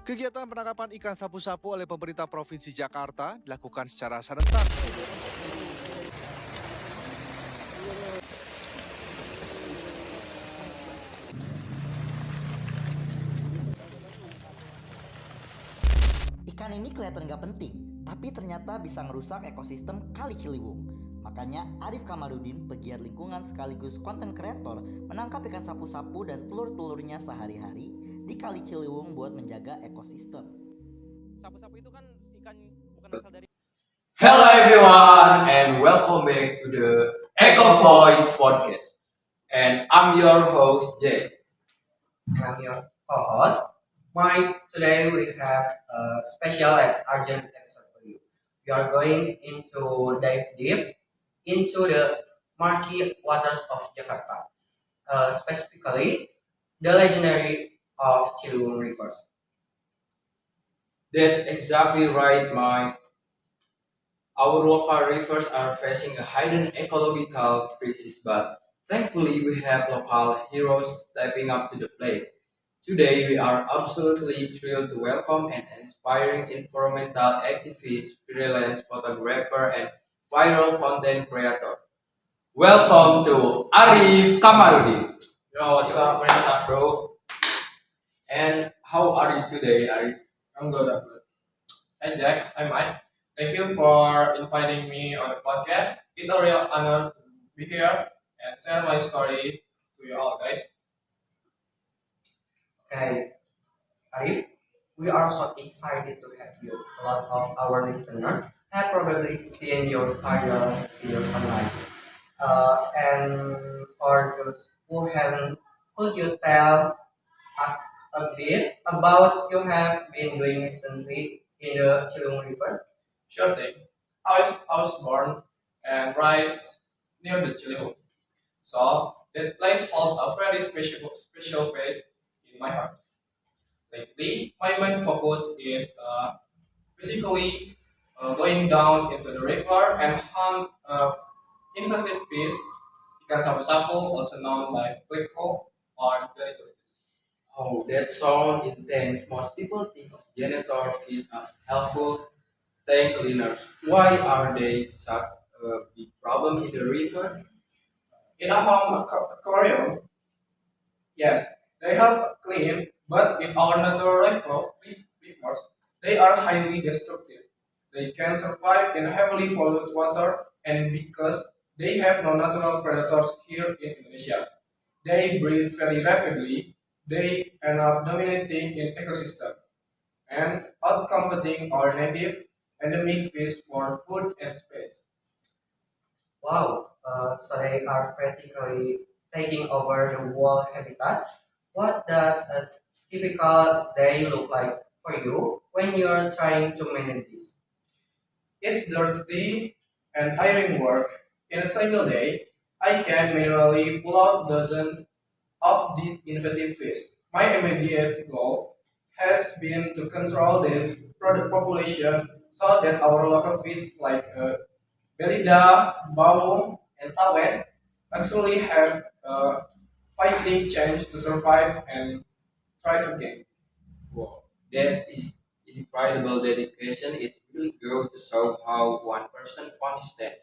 Kegiatan penangkapan ikan sapu-sapu oleh pemerintah Provinsi Jakarta dilakukan secara serentak. Ikan ini kelihatan gak penting, tapi ternyata bisa ngerusak ekosistem Kali Ciliwung. Makanya Arif Kamarudin, pegiat lingkungan sekaligus konten kreator, menangkap ikan sapu-sapu dan telur-telurnya sehari-hari di Kali Ciliwung buat menjaga ekosistem. Sapu-sapu itu kan ikan bukan asal dari. Hello everyone and welcome back to the Echo Voice podcast. And I'm your host Jay. I'm your co-host, Mike. Today we have a special and urgent episode for you. We are going into dive deep into the murky waters of Jakarta, specifically the legendary of Ciliwung rivers. That's exactly right, Mike. Our local rivers are facing a hidden ecological crisis, but thankfully we have local heroes stepping up to the plate. Today we are absolutely thrilled to welcome an inspiring environmental activist, freelance photographer, and viral content creator. Welcome to Arif Kamarudin. Yo, what's up, bro? And how are you today, Arif? I'm good, I'm good. Hey, Jack, I'm Mike. Thank you for inviting me on the podcast. It's a real honor to be here and share my story to you all, guys. Okay, Arif, we are so excited to have you. A lot of our listeners have probably seen your viral videos online. And for those who haven't, could you tell us a bit about you have been doing recently in the Ciliwung River? Sure thing. I was born and raised near the Chile. So that place holds a very special place in my heart. Lately, my main focus is basically going down into the river and hunt invasive fish, ikan sapu-sapu, also known like Quaco or jellyfish. Oh, that sounds intense. Most people think of janitor fees as helpful tank cleaners. Why are they such a big problem in the river? In a home aquarium, yes, they help clean, but in our natural rivers, they are highly destructive. They can survive in heavily polluted water, and because they have no natural predators here in Indonesia, they breed very rapidly. They end up dominating in ecosystem and outcompeting our native endemic fish for food and space. Wow, so they are practically taking over the whole habitat. What does a typical day look like for you when you're trying to manage this? It's dirty and tiring work. In a single day, I can manually pull out dozens of these invasive fish. My immediate goal has been to control the product population so that our local fish like belida, bawang, and tawes actually have a fighting chance to survive and thrive again. Wow, that is incredible dedication. It really goes to show how one person consistent,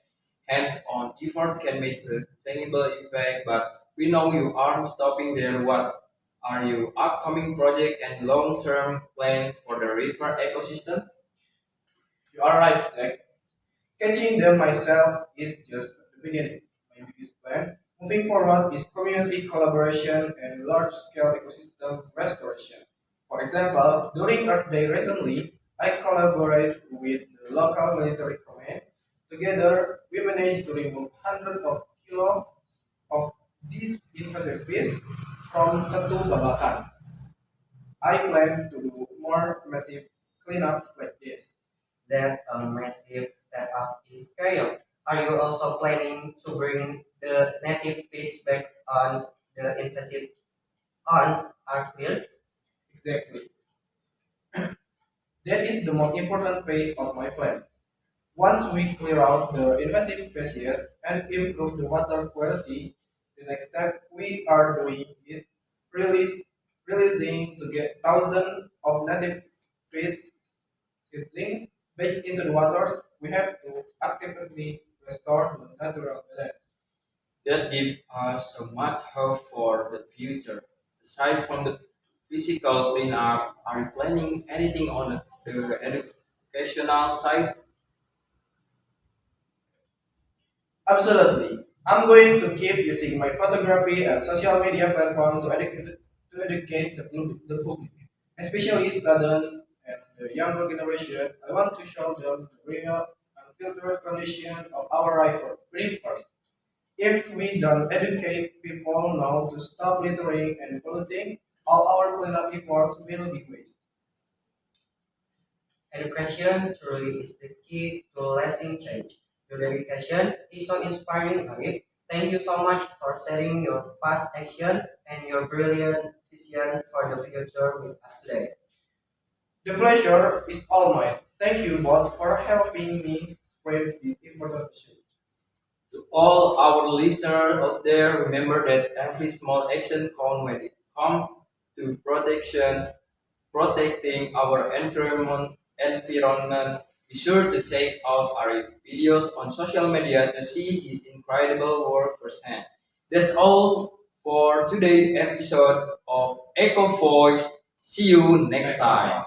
hands-on effort can make a tangible impact. But we know you aren't stopping there. What are your upcoming project and long-term plans for the river ecosystem? You are right, Jack. Catching them myself is just the beginning. My biggest plan moving forward is community collaboration and large scale ecosystem restoration. For example, during Earth Day recently, I collaborate with the local military command. Together, we managed to remove hundreds of kilos of these invasive fish from Setu Babakan. I plan to do more massive cleanups like this. That a massive step up in scale. Are you also planning to bring the native fish back once the invasive ponds are cleared? Exactly. That is the most important phase of my plan. Once we clear out the invasive species and improve the water quality, the next step we are doing is release releasing to get thousands of native fish seedlings back into the waters, we have to actively restore the natural balance. That gives us so much hope for the future. Aside from the physical cleanup, are you planning anything on the educational side? Absolutely. I'm going to keep using my photography and social media platform to educate the public, especially students and the younger generation. I want to show them the real unfiltered condition of our rivers. If we don't educate people now to stop littering and polluting, all our cleanup efforts will be waste. Education truly is the key to lasting change. Your dedication is so inspiring, Arif. Thank you so much for sharing your past action and your brilliant vision for the future with us today. The pleasure is all mine. Thank you both for helping me spread this important issue. To all our listeners out there, remember that every small action counts when it comes to protecting our environment. Be sure to check out our videos on social media to see his incredible work firsthand. That's all for today's episode of Echo Voice. See you next time.